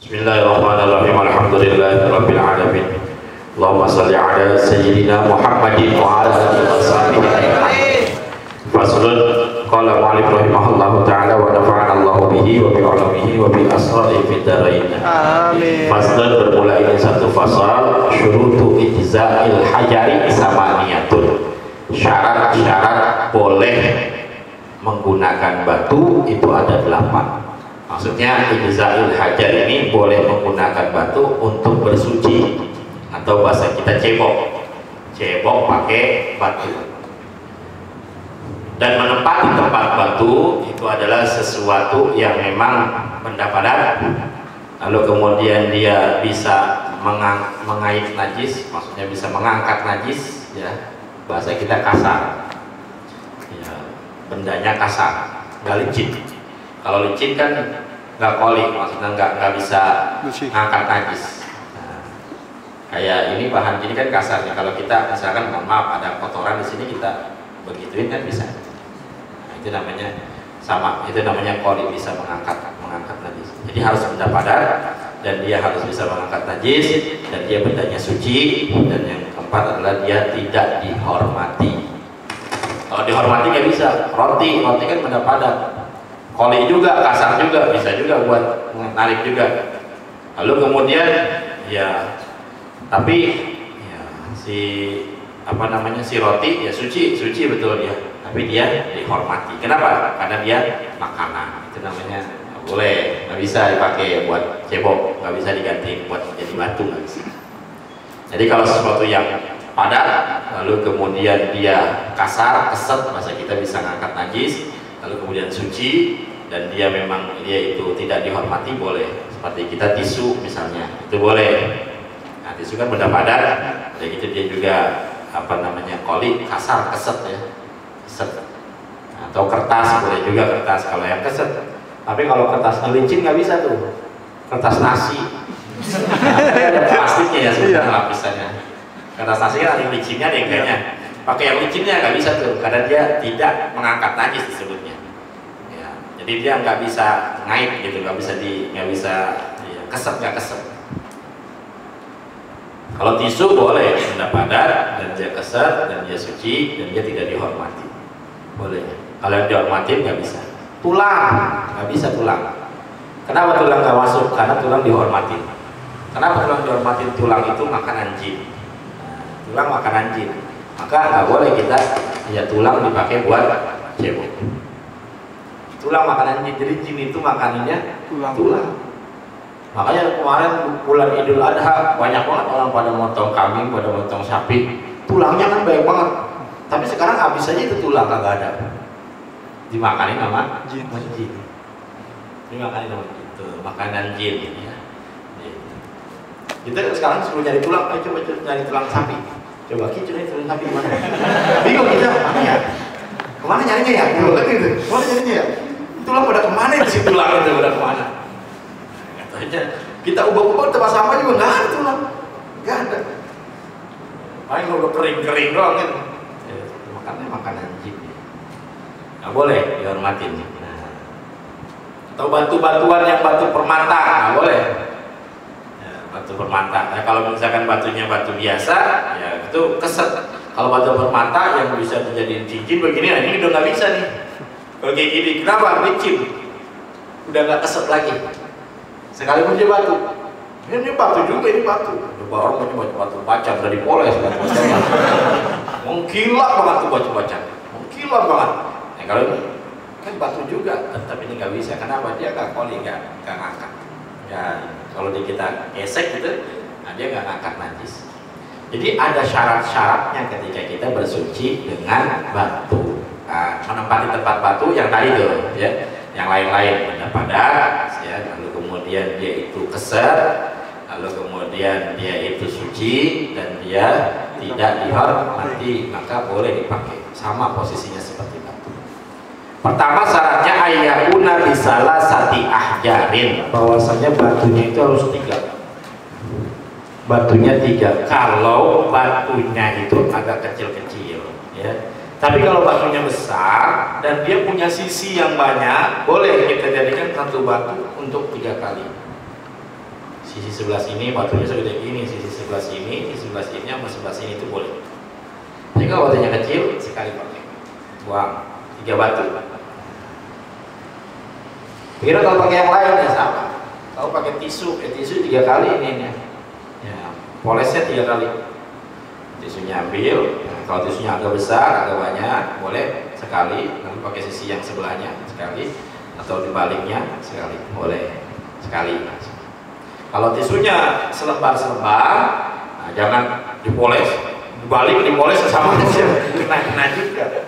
Bismillahirrahmanirrahim. Alhamdulillahirabbil alamin. Allahumma shalli ala sayyidina Muhammadin wa ala alihi washabihi ajma'in. Faslun qala mu'allif rahimahullahu ta'ala wa nafa'ana Allahu bihi wa bi 'ulumihi wa bi asra'ihi fid dharain. Amin. Faslun bermula ini satu fasal, syurutu ijza'il hajari samaniyatun. Syarat-syarat boleh menggunakan batu itu ada 8. Maksudnya ijza'il hajar ini boleh menggunakan batu untuk bersuci, atau bahasa kita cebok pakai batu. Dan menempati tempat batu itu adalah sesuatu yang memang benda padat, lalu kemudian dia bisa mengait najis, maksudnya bisa mengangkat najis, ya bahasa kita kasar, ya, bendanya kasar, nggak licin. Kalau licin kan nggak koli, maksudnya nggak bisa ngangkat najis. Nah, kayak ini bahan ini kan kasarnya. Kalau kita misalkan mohon maaf ada kotoran di sini kita begituin kan bisa. Nah, itu namanya sama, itu namanya koli, bisa mengangkat najis. Jadi harus benda padat dan dia harus bisa mengangkat najis dan dia bendanya suci, dan yang keempat adalah dia tidak dihormati. Kalau dihormati nggak bisa. Roti kan benda padat. Koli juga, kasar juga, bisa juga buat menarik juga. Lalu kemudian ya, tapi ya, si roti ya suci betul dia, tapi dia dihormati. Kenapa? Karena dia makanan. Itu namanya boleh, nggak bisa dipakai buat cebok, nggak bisa diganti buat jadi batu, nggak bisa. Jadi kalau sesuatu yang padat, lalu kemudian dia kasar, keset, masa kita bisa ngangkat najis, lalu kemudian suci, dan dia memang dia itu tidak dihormati, boleh. Seperti kita tisu misalnya, itu boleh. Nah, tisu kan benda padat, jadi gitu dia juga koli, kasar, keset ya, keset. Atau kertas, boleh juga kertas kalau yang keset. Tapi kalau kertas licin nggak bisa tuh, kertas nasi. Ada plastiknya ya sebenarnya lapisannya. Kertas nasi kan ada licinnya deh kayaknya. Pakai yang licinnya nggak bisa tuh, karena dia tidak mengangkat najis disebutnya. Ya, jadi dia nggak bisa ngait gitu, nggak bisa ya, nggak keset. Kalau tisu boleh, benda padat dan dia keset dan dia suci dan dia tidak dihormati, boleh. Kalau yang dihormati nggak bisa. Tulang nggak bisa, tulang. Kenapa tulang nggak masuk? Karena tulang dihormati. Kenapa tulang dihormati? Tulang itu makanan jin. Nah, tulang makanan jin. Maka nggak boleh kita ya tulang dipakai buat cebok. Tulang makanan jin, jadi jin itu makanannya tulang. Makanya kemarin bulan Idul Adha banyak banget orang pada motong kambing, pada motong sapi, tulangnya kan banyak banget. Tapi sekarang habis aja itu tulang kagak ada, dimakanin sama jin. Dimakanin sama itu makanan jin ya. Kita sekarang suruh nyari tulang, ayo coba nyari tulang sapi. Coba kita cari tulang sapi mana? Bingung kita, mana ya? Kemana nyarinya ya? Gitu. Kemana nyarinya ya? Tulang pada kemana sih tulang itu pada kemana? Katanya kita ubah-ubah tempat sampah juga nggak ada tulang, nggak ada. Paling udah kering doang gitu. Makannya makanan jin. Nggak boleh dihormatin. Nah, atau batu-batuan yang batu permata nggak boleh. Batu permata. Nah, kalau misalkan batunya batu biasa, ya itu keset. Kalau batu permata yang bisa dijadiin cincin begini, nah ini udah nggak bisa nih. Kalau kayak gini, kenapa? Licin, udah nggak keset lagi. Sekalipun dia batu, ini batu juga, ini batu. Coba orang mau batu baca udah dipoles, batu baca. Mengkilat banget tuh batu-baca, mengkilat banget. Nah kalau ini kan batu juga, tapi ini nggak bisa. Kenapa? Dia nggak koli, nggak ngangkat. Ya, kalau kita gesek gitu, nah dia nggak ngangkat najis. Jadi ada syarat-syaratnya ketika kita bersuci dengan batu. Nah, menempati tempat batu yang tadi tuh, ya, yang lain-lain benda padat, ya, lalu kemudian dia itu keset, lalu kemudian dia itu suci dan dia tidak dihormati, maka boleh dipakai. Sama posisinya seperti batu. Pertama syaratnya ayyakuna bisalah sati ahjarin, bahwasanya batunya itu harus 3. Batunya 3. Kalau batunya itu agak kecil-kecil, ya. Tapi kalau batunya besar dan dia punya sisi yang banyak, boleh kita jadikan satu batu untuk 3 kali. sisi sebelah sini batunya segede gini, sisi sebelah sini sama sebelah sini itu boleh. Jadi kalau batunya kecil sekali pakai, buang 3 batu. Kira kalau pakai yang lain ya sama. Kalau pakai tisu 3 kali ini ya, polesnya 3 kali. Tisunya ambil, nah, kalau tisunya agak besar, agak banyak, boleh sekali. Lalu pakai sisi yang sebelahnya sekali, atau dibaliknya sekali, boleh sekali. Kalau tisunya selembar-selembar, nah, jangan dipoles, dipoles sama aja, kena juga.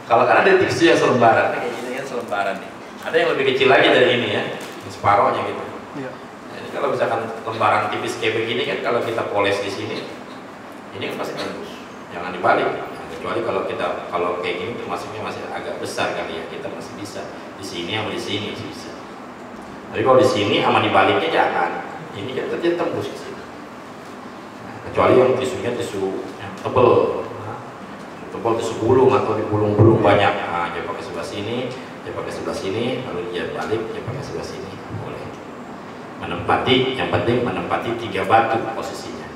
Kalau kan ada tisu yang selembaran, kayak gini kan selembaran nih. Ada yang lebih kecil lagi dari ini ya, separohnya gitu. Iya. Jadi kalau misalkan lembaran tipis kayak begini kan, kalau kita poles di sini, ini kan pasti tembus. Jangan dibalik. Nah, kecuali kalau kayak gini termasuknya masih agak besar kali ya, kita masih bisa di sini sama di sini masih bisa. Tapi kalau di sini sama dibaliknya jangan. Ini kan terjadi tembus di sini. Nah, kecuali yang tisunya tisu yang tebel, tisu gulung atau di gulung-gulung banyak. Nah, dia pakai sebelah sini, dia pakai sebelah sini, lalu dia balik, dia pakai sebelah sini, boleh. Menempati, yang penting menempati 3 batu posisinya.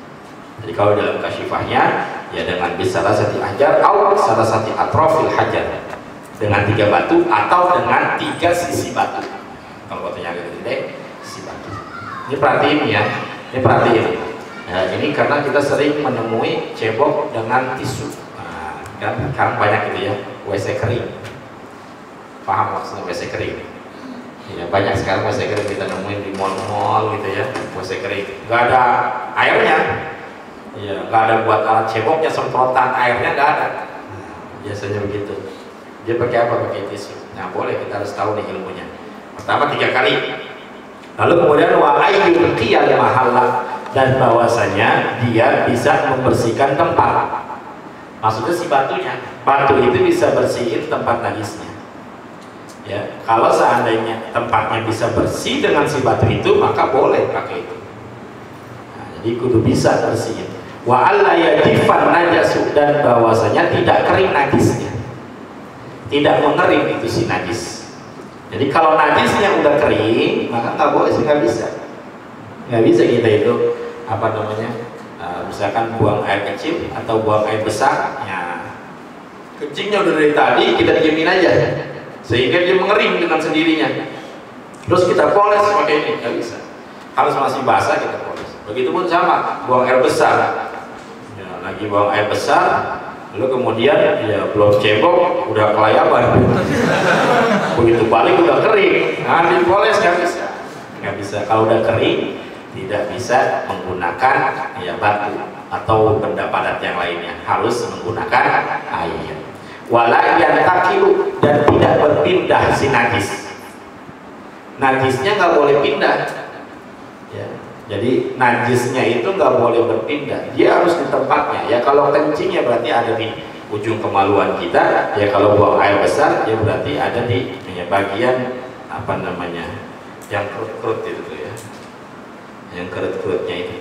Jadi kalau dalam kasyifahnya ya dengan salah satu hajar atau salah satu atrofil hajar, dengan 3 batu atau dengan 3 sisi batu. Kalau batunya agak gede, sisi batu. Ini perhatiin ya, ini perhatiin. Nah, ini karena kita sering menemui cebok dengan tisu. Nah, kan banyak gitu ya, WC kering. Paham maksudnya WC kering? Ya, banyak sekarang WC kering kita nemuin di mall-mall gitu ya, WC kering. Gak ada airnya. Ya, nggak ada buat alat ceboknya, semprotan airnya nggak ada. Biasanya begitu. Dia pakai apa? Pakai tisu. Nah, boleh, kita harus tahu nih ilmunya. Pertama 3 kali. Lalu kemudian wa ayyul qiyal mahalla, dan bahwasanya dia bisa membersihkan tempat. Maksudnya si batunya. Batu itu bisa bersihin tempat najisnya. Ya, kalau seandainya tempatnya bisa bersih dengan si batu itu, maka boleh pakai itu. Nah, jadi kudu bisa bersihin. Wa alla yajifan najasu, dan bahwasanya tidak kering najisnya, tidak mengering itu si najis. Jadi kalau najisnya udah kering, maka nggak boleh, nggak bisa kita itu apa namanya, misalkan buang air kecil atau buang air besar, ya kencingnya udah dari tadi kita diemin aja sehingga dia mengering dengan sendirinya, terus kita poles pakai ini, nggak bisa, harus masih basah kita poles. Begitupun sama buang air besar. Lagi buang air besar, lalu kemudian ya belum cebok udah kelayaban, begitu balik udah kering, nah dipoles nggak bisa. Kalau udah kering tidak bisa menggunakan ya batu atau benda padat yang lainnya, harus menggunakan air. Wala yantakilu, dan tidak berpindah si najis. Najisnya nggak boleh pindah. Ya. Jadi najisnya itu nggak boleh berpindah, dia harus di tempatnya. Ya kalau kencing ya berarti ada di ujung kemaluan kita. Ya kalau buang air besar ya berarti ada di ya, bagian apa namanya yang kerut-kerut itu tuh ya, yang kerut-kerutnya itu.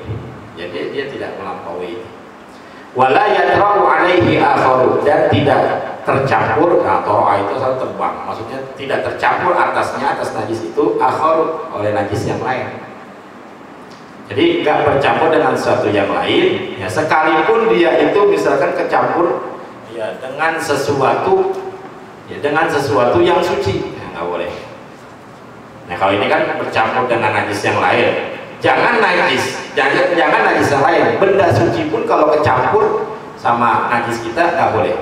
Jadi dia tidak melampaui. Wala yadra'u alaihi akharu, dan tidak tercampur, atau itu selalu terbang. Maksudnya tidak tercampur atasnya, atas najis itu akharu, oleh najis yang lain. Jadi nggak bercampur dengan sesuatu yang lain, ya sekalipun dia itu misalkan kecampur ya dengan sesuatu yang suci, ya, nggak boleh. Nah kalau ini kan bercampur dengan najis yang lain, jangan najis yang lain, benda suci pun kalau kecampur sama najis kita nggak boleh.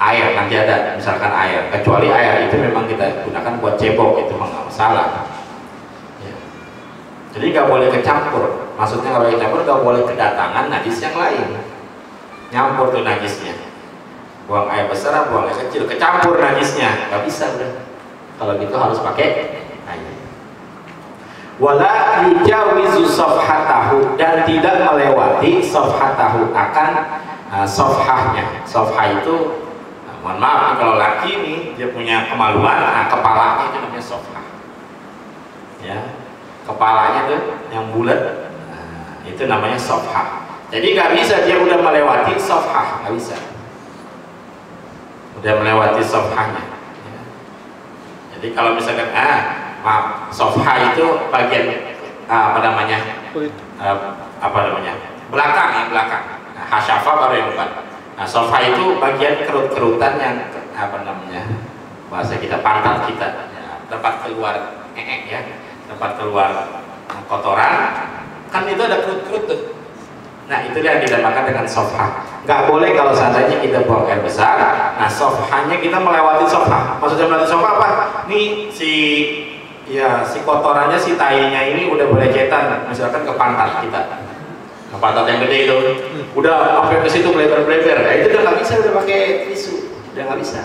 Air nanti ada, misalkan air, kecuali air itu memang kita gunakan buat cebok, itu memang nggak masalah. Jadi nggak boleh kecampur. Maksudnya kalau kecampur nggak boleh kedatangan najis yang lain. Nyampur tuh najisnya. Buang air besar, buang air kecil, kecampur najisnya, nggak bisa udah. Kalau gitu harus pakai air. Wala yujawizu safhatahu, dan tidak melewati safhatahu, akan safhahnya. Safhah itu, mohon maaf kalau laki nih dia punya kemaluan, kepalanya itu namanya safhah. Ya. Kepalanya tuh yang bulat, nah, itu namanya safhah. Jadi nggak bisa dia udah melewati safhah, nggak bisa. Udah melewati safhahnya. Ya. Jadi kalau misalkan maaf, safhah itu bagian apa namanya belakang ya, belakang. Nah, hasyafa baru yang depan. Nah, sofa itu bagian kerut-kerutan yang apa namanya bahasa kita pantat kita ya, tempat keluar ya, tempat keluar kotoran kan itu ada kerut-kerut tuh. Nah itu yang dinamakan dengan sofa. Nggak boleh kalau seandainya kita buang air besar. Nah sofanya kita melewati sofa. Maksudnya melewati sofa apa? Nih si kotorannya, si tainya ini udah berecetan misalkan ke pantat kita, ke pantat yang gede itu, udah sampai ke situ bleber-bleber. Nah itu udah nggak bisa, udah pakai tisu, udah nggak bisa.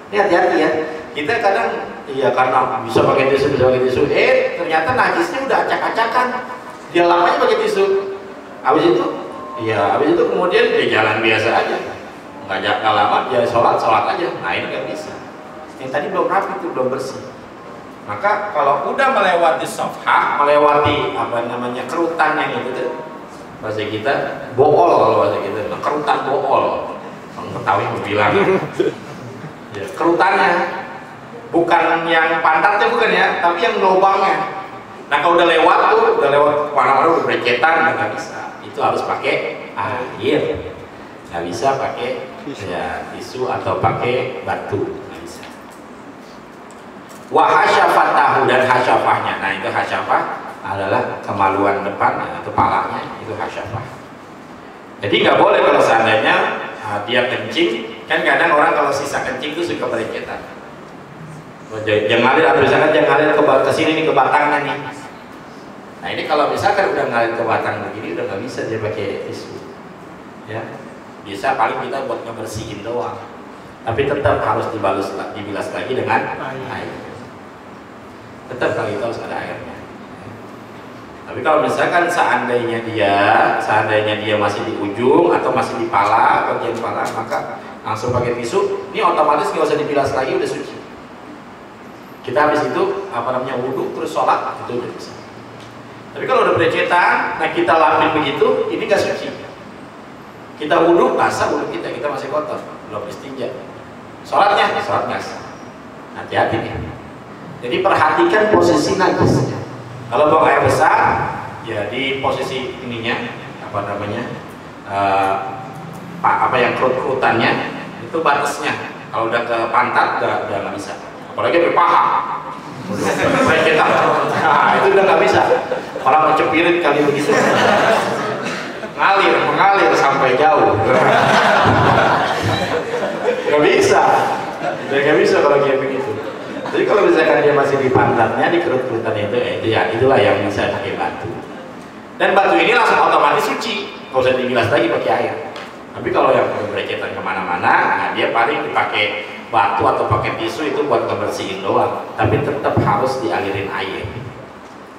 Ini hati-hati ya. Kita kadang karena bisa pakai tisu, ternyata najisnya udah acak-acakan. Dia lamanya pakai tisu. Habis itu kemudian dia jalan biasa aja, nggak lama dia sholat aja. Nah ini nggak bisa. Yang tadi belum rapi itu, belum bersih. Maka kalau udah melewati sofha, melewati apa namanya kerutan yang itu tuh, bahasa kita bool, kalau bahasa kita kerutan bool. Orang Betawi bilang ya, kerutannya bukan yang pantatnya, bukan ya, tapi yang lubangnya. Nah kalau udah lewat mana-mana udah bercetan, udah nggak bisa. Itu harus pakai air, nggak bisa pakai ya, tisu atau pakai batu, nggak bisa. Wa hasyafatahu, dan hasyafahnya. Nah itu hasyafah adalah kemaluan depan atau kepalanya, itu hasyafah. Jadi nggak boleh kalau seandainya dia kencing, kan kadang orang kalau sisa kencing itu suka berecetan. Jangan ngalir, atau misalkan jangan ngalir ke sini nih, ke batangnya nih. Nah ini kalau misalkan udah ngalir ke batang begini, udah nggak bisa dia pakai tisu ya, bisa paling kita buat ngebersihin doang, tapi tetap harus dibilas lagi dengan air. Tetap kali itu harus ada airnya. Tapi kalau misalkan seandainya dia masih di ujung atau masih di pala, bagian pala, maka langsung pakai tisu. Ini otomatis nggak usah dibilas lagi, udah suci. Kita habis itu apa namanya wudhu terus sholat, itu udah bisa. Tapi kalau udah berecetan, nah kita lapin begitu, ini nggak suci. Kita wudhu, basah wudhu kita masih kotor, belum istinja. Sholatnya nggak sah. Hati-hati nih. Jadi perhatikan posisi najisnya. Kalau buang air besar, ya di posisi ininya, apa namanya, apa yang kerut-kerutannya, itu batasnya. Kalau udah ke pantat, udah nggak bisa. Apalagi ke paha. Bercetan. Nah, itu udah nggak bisa. Orang kecepirit kali begitu, mengalir sampai jauh. Nggak bisa kalau kayak begitu. Jadi kalau misalkan dia masih di pantatnya, di kerut-kerutan itu ya itulah yang bisa pakai batu. Dan batu ini langsung otomatis suci, nggak usah dibilas lagi pakai air. Tapi kalau yang berecetan kemana-mana, nah dia paling dipakai batu atau pakai tisu itu buat ngebersihin doang. Tapi tetap harus dialirin air.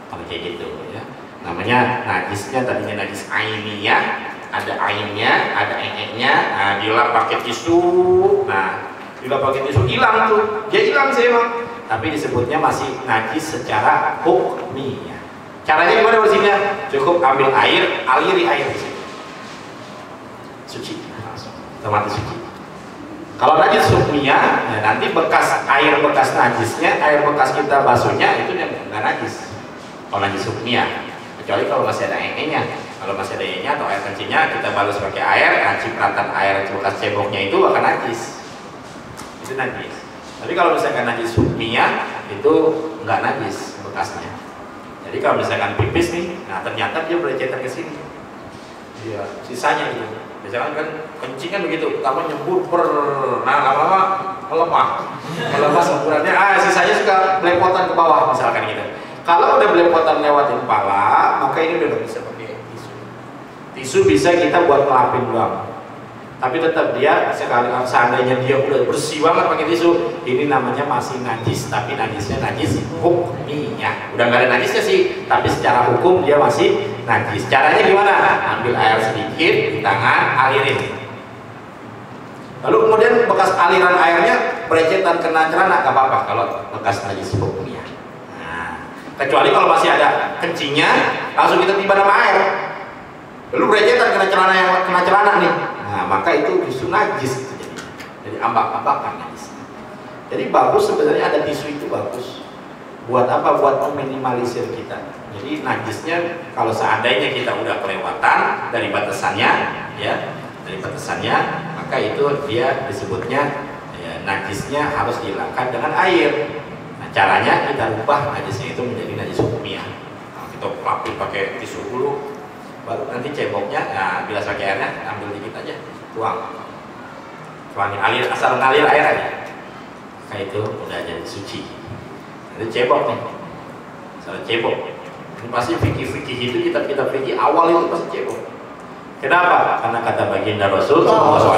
Kalau kayak gitu. Namanya najisnya tadinya najis ainiyah, ada ainnya, ada engeknya. Nah, dilap pakai tisu. Nah, dilap pakai tisu hilang tuh. Dia hilang sih emang. Tapi disebutnya masih najis secara hukmiyah. Caranya gimana bersihnya? Cukup ambil air, aliri air di situ. Suci, langsung. Otomatis suci. Kalau najis hukmiyah, ya nanti air bekas najisnya, air bekas kita basuhnya itu nggak najis. Kalau najis hukmiyah. Kecuali kalau masih ada enge-nya. Kalau masih ada enge-nya atau air kencingnya, kita balus pakai air, cipratan air bekas ceboknya itu akan najis. Itu najis. Tapi kalau misalkan najis hukmiyah, itu nggak najis bekasnya. Jadi kalau misalkan pipis nih, nah ternyata dia berecetan ke sini. Iya, sisanya gitu. Misalkan kan kencing kan begitu, pertama nyembur nah lama-lama melemah semburannya, sisanya suka belepotan ke bawah misalkan gitu. Kalau udah belepotan lewatin kepala, maka ini udah bisa pakai tisu. Tisu bisa kita buat ngelapin doang. Tapi tetap dia seandainya dia udah bersih banget pakai tisu, ini namanya masih najis, tapi najisnya najis hukmiyah. Udah nggak ada najisnya sih, tapi secara hukum dia masih najis. Caranya gimana? Ambil air sedikit di tangan, alirin. Lalu kemudian bekas aliran airnya berecetan kena celana, nggak apa-apa kalau bekas najis hukmiyah. Kecuali kalau masih ada kencingnya, langsung kita tiba sama air. Lalu berecetan kena celana nih. Nah, maka itu justru najis. Jadi ambak-ambakan najis. Jadi bagus sebenarnya ada tisu itu bagus. Buat apa? Buat meminimalisir kita. Jadi najisnya kalau seandainya kita udah kelewatan dari batasannya, ya, dari batasannya, maka itu dia disebutnya ya, najisnya harus dihilangkan dengan air. Nah, caranya kita rubah najisnya itu menjadi najis hukumiyah. Nah, kita lapis pakai tisu dulu, baru nanti ceboknya, nah, bilas pakai airnya, ambil dikit aja, tuangin alir, asal ngalir air aja. Maka itu udah jadi suci. Jadi cebok nih, salah cebok. Ini pasti fikih-fikih itu kita fikih awal itu pasti cebok. Kenapa? Karena kata baginda Rasul SAW,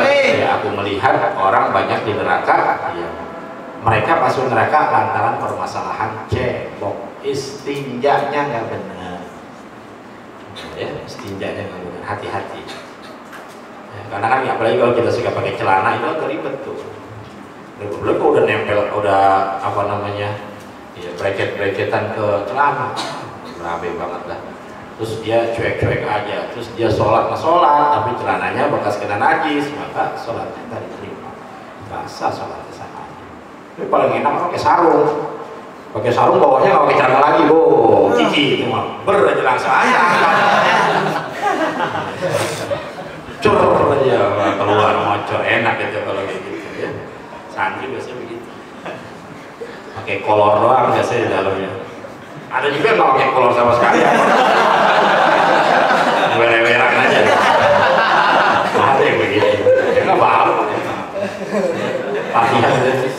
ya, aku melihat orang banyak di neraka, ya, mereka masuk neraka lantaran permasalahan cebok, istinjanya nggak benar, ya, istinjanya nggak benar, hati-hati. Ya, karena kan apalagi kalau kita suka pakai celana itu agak ribet tuh. Belum udah nempel, udah apa namanya, ya, bracket-bracketan ke celana, berabe banget lah. Terus dia cuek-cuek aja, terus dia sholat, tapi celananya bekas kena najis, maka sholatnya nggak diterima. Rasa sholatnya sama aja. Tapi paling enak pakai sarung bawahnya nggak pakai celana lagi, kiki itu mah ber aja langsung aja. Cur aja keluar moco, enak gitu kalau kayak gitu ya. Santri biasanya begitu, pakai kolor doang biasanya di dalamnya. Ada juga yang nggak pakai kolor sama sekali, wereweran aja. Ada yang begitu, ya nggak apa-apa. Latihan,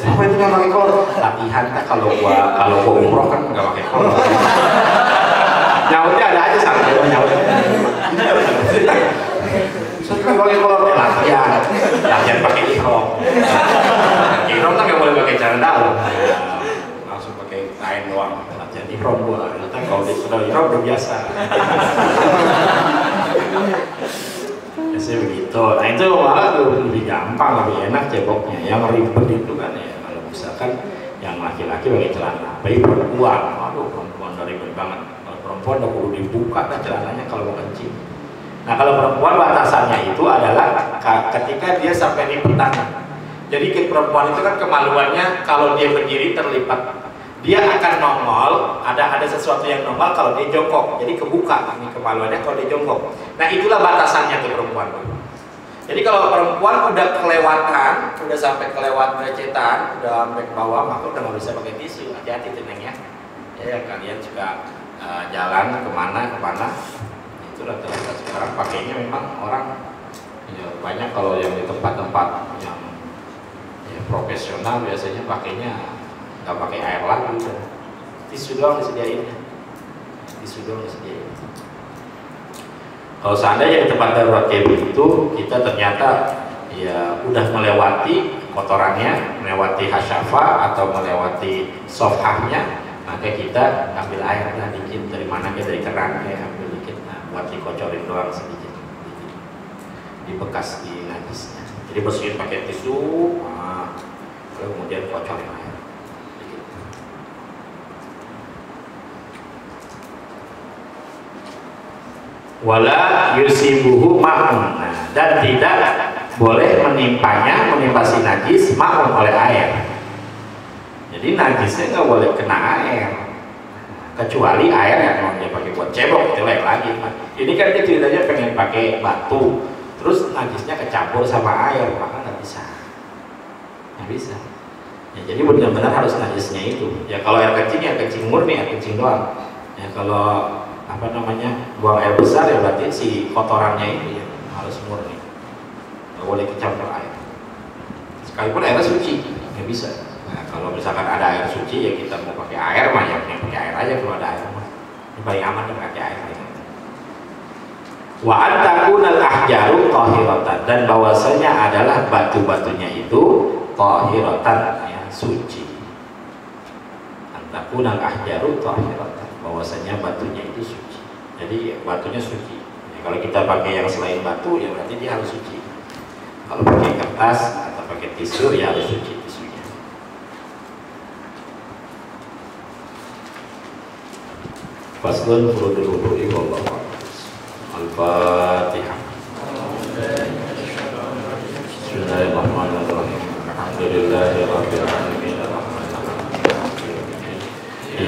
apa itu nggak pakai kolor? Latihan kan kalau gua umroh kan nggak pakai kolor. Nyautnya ada aja santri nyaut. Kan pakai kolor, latihan pakai ihrom. Ihrom kan nggak boleh pakai celana dalam, langsung pakai kain doang. Latihan ihrom gua, ternyata kalau sudah ihrom udah biasa. Biasanya begitu. Nah itu malah lebih gampang, lebih enak ceboknya. Yang ribet itu kan ya kalau misalkan yang laki-laki pakai celana, bayi perempuan, aduh perempuan udah ribet banget. Kalau perempuan udah perlu dibuka kan celananya kalau mau kencing. Nah kalau perempuan batasannya itu adalah ketika dia sampai di tangan. Jadi perempuan itu kan kemaluannya kalau dia berdiri terlipat, dia akan nongol, ada sesuatu yang nongol kalau dia jongkok, jadi kebuka ini kemaluannya kalau dia jongkok. Nah itulah batasannya tuh perempuan. Jadi kalau perempuan udah kelewatan, udah sampai kelewat bracetan, udah sampai ke bawah, maka udah nggak bisa pakai tisu. Hati-hati tuh Neng ya. Ya kalian juga jalan kemana, itu rata-rata sekarang pakainya memang orang ya, banyak kalau yang di tempat-tempat yang ya, profesional biasanya pakainya nggak pakai air lagi, tisu doang disediain. Kalau seandainya di tempat darurat kayak begitu, kita ternyata ya udah melewati kotorannya, melewati hasyafa atau melewati sofhahnya, maka kita ambil air lah dikit dari mana ya, dari keran ya, ambil dikit, nah, buat dikocorin doang sedikit, di bekas di najisnya. Jadi bersihin pakai tisu, nah, kemudian kocorin air. Wala yusibuhu ma'un, dan tidak boleh menimpa si najis ma'un oleh air. Jadi najisnya nggak boleh kena air, kecuali air yang mau dia pakai buat cebok itu lain lagi. Ini kan dia ceritanya pengen pakai batu, terus najisnya kecampur sama air, maka nggak bisa. Ya, jadi benar-benar harus najisnya itu. Ya kalau air kencing ya kencing murni, air kencing doang. Ya kalau apa namanya buang air besar ya berarti si kotorannya itu ya harus murni, nggak boleh kecampur air. Sekalipun airnya suci nggak bisa. Nah, kalau misalkan ada air suci ya kita mau pakai air mah ya pakai air aja kalau ada air mah. Ini paling aman kan pakai air. Wa antakunal ahjaru tahiratan, dan bahwasanya adalah batu-batunya itu tahiratan ya suci. Antakunal ahjaru tahiratan, bahwasanya batunya itu suci. Jadi batunya suci. Ya, kalau kita pakai yang selain batu ya berarti dia harus suci. Kalau pakai kertas atau pakai tisu ya harus suci tisunya. Faslun furudul wudu'i wallahu a'lam. Al-Fatihah. Bismillahirrahmanirrahim. Alhamdulillahirabbil alamin.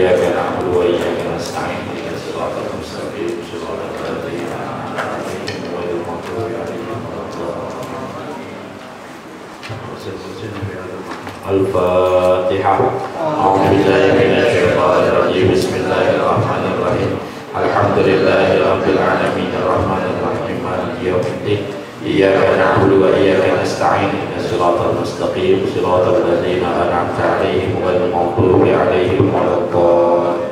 إياك نعبد وإياك نستعين اهدنا الصراط المستقيم صراط الذين أنعمت عليهم غير المغضوب عليهم ولا الضالين. الفاتحة. أعوذ بالله من الشيطان الرجيم. بسم الله الرحمن الرحيم. الحمد لله رب العالمين الرحمن الرحيم مالك يوم الدين. إياك نعبد وإياك نستعين اهدنا الصراط المستقيم صراط الذين أنعمت عليهم غير المغضوب عليهم ولا الضالين.